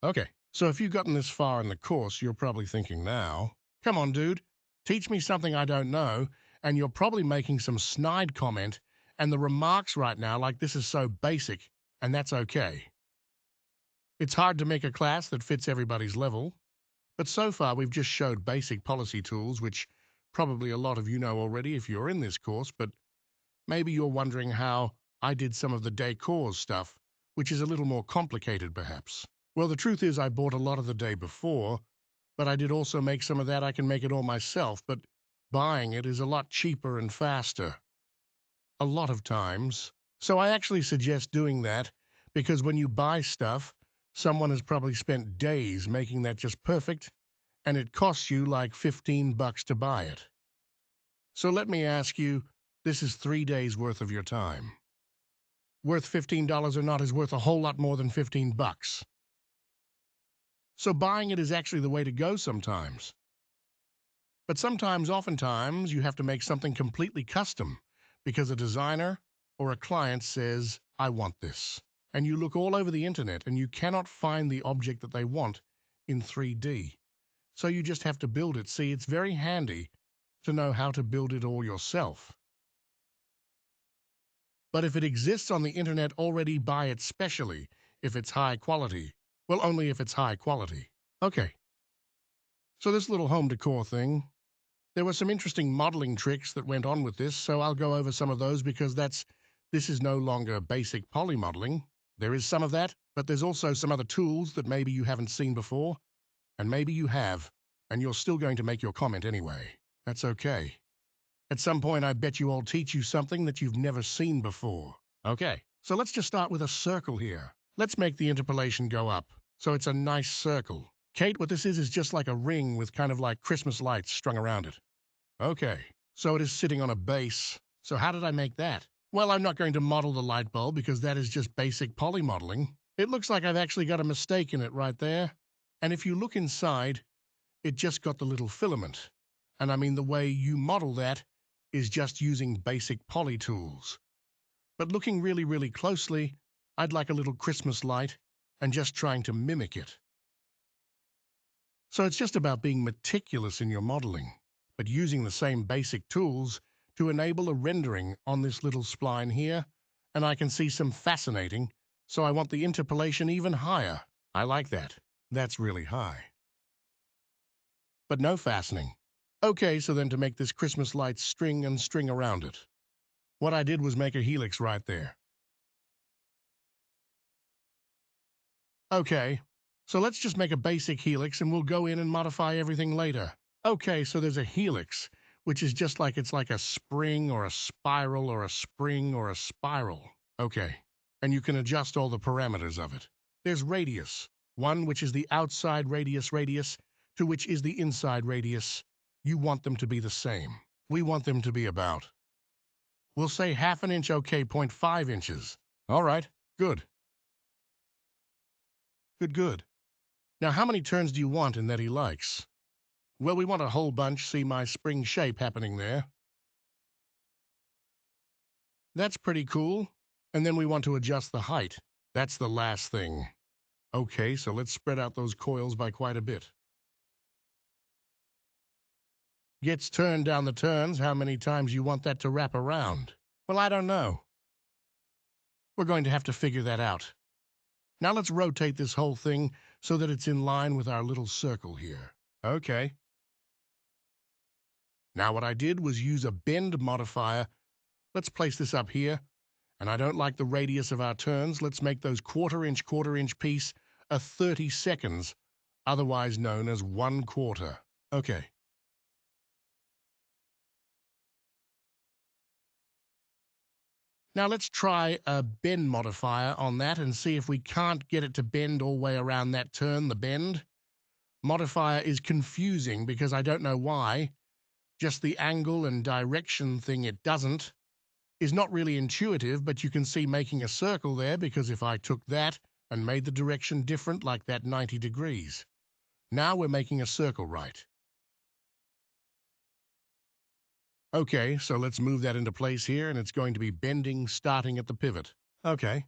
Okay, so if you've gotten this far in the course, you're probably thinking now, come on, dude, teach me something I don't know, and you're probably making some snide comment and the remarks right now like this is so basic, and that's okay. It's hard to make a class that fits everybody's level, but so far we've just showed basic policy tools, which probably a lot of you know already if you're in this course, but maybe you're wondering how I did some of the decor stuff, which is a little more complicated perhaps. Well, the truth is I bought a lot of the day before, but I did also make some of that. I can make it all myself, but buying it is a lot cheaper and faster. A lot of times. So I actually suggest doing that because when you buy stuff, someone has probably spent days making that just perfect, and it costs you like 15 bucks to buy it. So let me ask you, this is 3 days worth of your time. Worth $15 or not is worth a whole lot more than 15 bucks. So buying it is actually the way to go sometimes. But sometimes, oftentimes, you have to make something completely custom because a designer or a client says, I want this. And you look all over the internet and you cannot find the object that they want in 3D. So you just have to build it. See, it's very handy to know how to build it all yourself. But if it exists on the internet already, buy it specially if it's high quality. Well, only if it's high quality. Okay, so this little home decor thing, there were some interesting modeling tricks that went on with this, so I'll go over some of those because this is no longer basic poly modeling. There is some of that, but there's also some other tools that maybe you haven't seen before, and maybe you have, and you're still going to make your comment anyway. That's okay. At some point, I bet you I'll teach you something that you've never seen before. Okay, so let's just start with a circle here. Let's make the interpolation go up, so it's a nice circle. Kate, what this is just like a ring with kind of like Christmas lights strung around it. Okay, so it is sitting on a base. So how did I make that? Well, I'm not going to model the light bulb because that is just basic poly modeling. It looks like I've actually got a mistake in it right there. And if you look inside, it just got the little filament. And I mean, the way you model that is just using basic poly tools. But looking really, really closely, I'd like a little Christmas light and just trying to mimic it. So it's just about being meticulous in your modeling, but using the same basic tools to enable a rendering on this little spline here, and I can see some fascinating, so I want the interpolation even higher. I like that. That's really high. But no fastening. Okay, so then to make this Christmas light string and string around it. What I did was make a helix right there. Okay, so let's just make a basic helix and we'll go in and modify everything later. Okay, so there's a helix, which is just like it's like a spring or a spiral or a spring or a spiral. Okay, and you can adjust all the parameters of it. There's radius, one which is the outside radius, two which is the inside radius. You want them to be the same. We want them to be about, we'll say half an inch, okay, zero point 0.5 inches. All right, good, good. Now, how many turns do you want in that he likes? Well, we want a whole bunch. See my spring shape happening there. That's pretty cool. And then we want to adjust the height. That's the last thing. Okay, so let's spread out those coils by quite a bit. Gets turned down the turns, how many times you want that to wrap around? Well, I don't know. We're going to have to figure that out. Now let's rotate this whole thing so that it's in line with our little circle here. Okay. Now what I did was use a bend modifier. Let's place this up here. And I don't like the radius of our turns. Let's make those quarter inch piece a 30 seconds, otherwise known as 1/4. Okay. Now let's try a bend modifier on that and see if we can't get it to bend all the way around that turn, the bend. Modifier is confusing because I don't know why. Just the angle and direction thing it doesn't is not really intuitive, but you can see making a circle there because if I took that and made the direction different like that 90 degrees. Now we're making a circle right. Okay, so let's move that into place here and it's going to be bending starting at the pivot. Okay,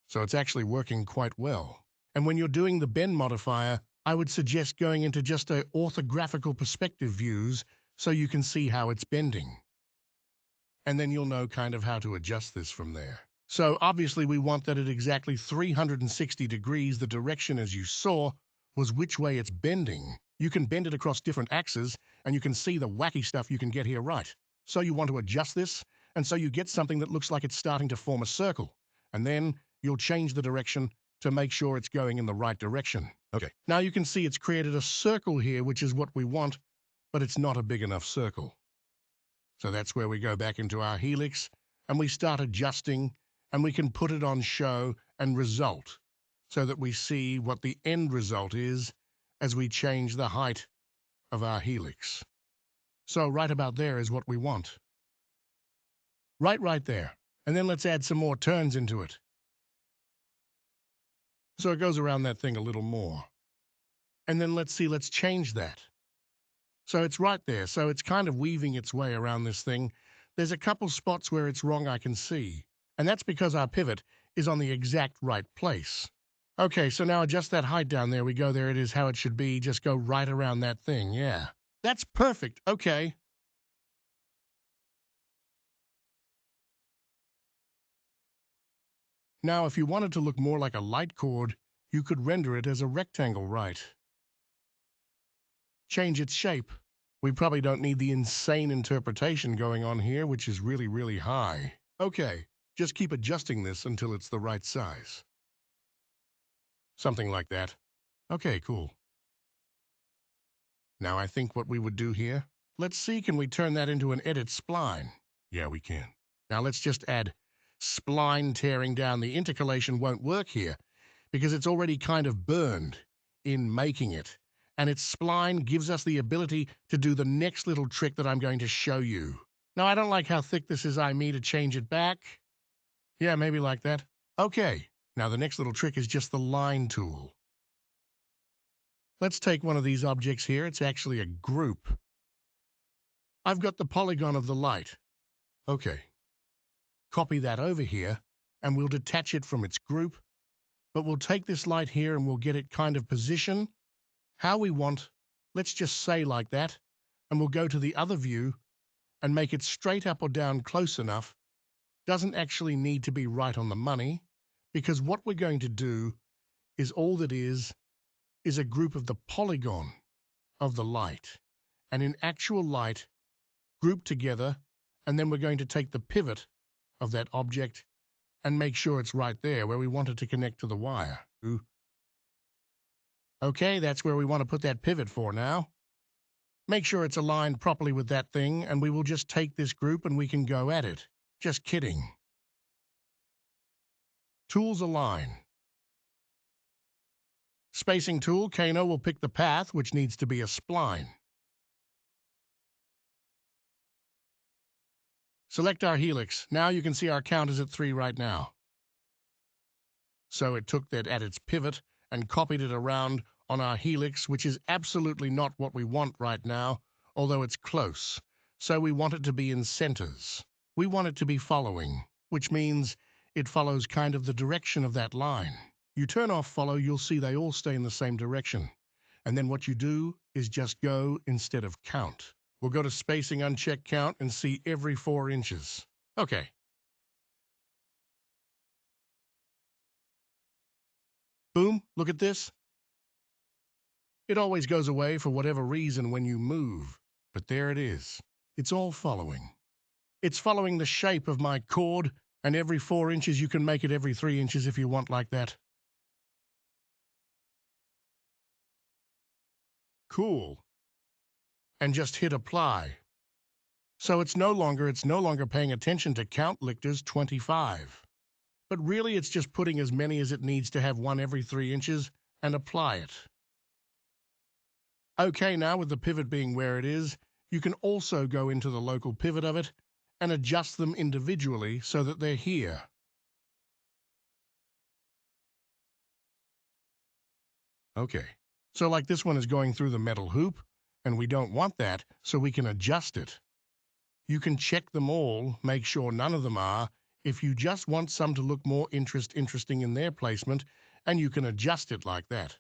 so it's actually working quite well. And when you're doing the bend modifier, I would suggest going into just a orthographical perspective views so you can see how it's bending. And then you'll know kind of how to adjust this from there. So obviously we want that at exactly 360 degrees, the direction as you saw was which way it's bending. You can bend it across different axes, and you can see the wacky stuff you can get here right. So you want to adjust this, and so you get something that looks like it's starting to form a circle. And then you'll change the direction to make sure it's going in the right direction. Okay. Now you can see it's created a circle here, which is what we want, but it's not a big enough circle. So that's where we go back into our helix, and we start adjusting, and we can put it on show and result so that we see what the end result is as we change the height of our helix. So right about there is what we want. Right there. And then let's add some more turns into it. So it goes around that thing a little more. And then let's change that. So it's right there. So it's kind of weaving its way around this thing. There's a couple spots where it's wrong I can see. And that's because our pivot is on the exact right place. Okay, so now adjust that height down. There we go. There it is how it should be. Just go right around that thing. Yeah. That's perfect. Okay. Now, if you wanted to look more like a light cord, you could render it as a rectangle, right? Change its shape. We probably don't need the insane interpretation going on here, which is really, really high. Okay, just keep adjusting this until it's the right size. Something like that. Okay, cool. Now I think what we would do here, let's see, can we turn that into an edit spline? Yeah, we can. Now let's just add spline tearing down. The intercalation won't work here because it's already kind of burned in making it. And its spline gives us the ability to do the next little trick that I'm going to show you. Now, I don't like how thick this is. I need to change it back. Yeah, maybe like that. Okay, now the next little trick is just the line tool. Let's take one of these objects here. It's actually a group. I've got the polygon of the light. Okay. Copy that over here, and we'll detach it from its group. But we'll take this light here, and we'll get it kind of position how we want. Let's just say like that. And we'll go to the other view and make it straight up or down close enough. Doesn't actually need to be right on the money, because what we're going to do is all that is a group of the polygon of the light. And in actual light, grouped together, and then we're going to take the pivot of that object and make sure it's right there where we want it to connect to the wire. Okay, that's where we want to put that pivot for now. Make sure it's aligned properly with that thing, and we will just take this group and we can go at it. Just kidding. Tools align. Spacing tool, Kano will pick the path, which needs to be a spline. Select our helix. Now you can see our count is at 3 right now. So it took that at its pivot and copied it around on our helix, which is absolutely not what we want right now, although it's close. So we want it to be in centers. We want it to be following, which means it follows kind of the direction of that line. You turn off follow, you'll see they all stay in the same direction. And then what you do is just go instead of count. We'll go to spacing, uncheck count, and see every 4 inches. Okay. Boom, look at this. It always goes away for whatever reason when you move, but there it is. It's all following. It's following the shape of my cord, and every 4 inches you can make it every 3 inches if you want like that. Cool. And just hit apply. So it's no longer paying attention to count lictors 25. But really it's just putting as many as it needs to have one every 3 inches and apply it. Okay, now with the pivot being where it is, you can also go into the local pivot of it and adjust them individually so that they're here. Okay, so like this one is going through the metal hoop, and we don't want that, so we can adjust it. You can check them all, make sure none of them are. If you just want some to look more interesting in their placement, and you can adjust it like that.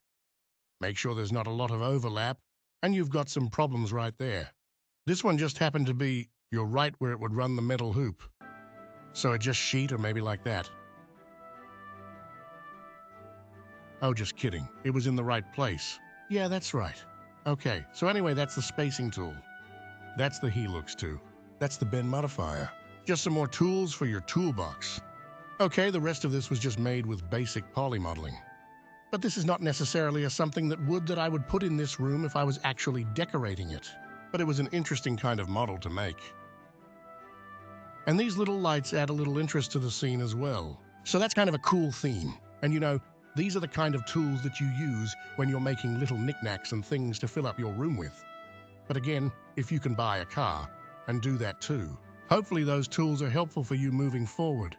Make sure there's not a lot of overlap, and you've got some problems right there. This one just happened to be you're right where it would run the metal hoop. So it just sheet or maybe like that. Oh, just kidding. It was in the right place. Yeah, that's right. Okay, so anyway, that's the spacing tool. That's the helix too. That's the bend modifier. Just some more tools for your toolbox. Okay, the rest of this was just made with basic poly modeling. But this is not necessarily something that I would put in this room if I was actually decorating it. But it was an interesting kind of model to make. And these little lights add a little interest to the scene as well. So that's kind of a cool theme. And you know, these are the kind of tools that you use when you're making little knickknacks and things to fill up your room with. But again, if you can buy a car and do that too, hopefully those tools are helpful for you moving forward.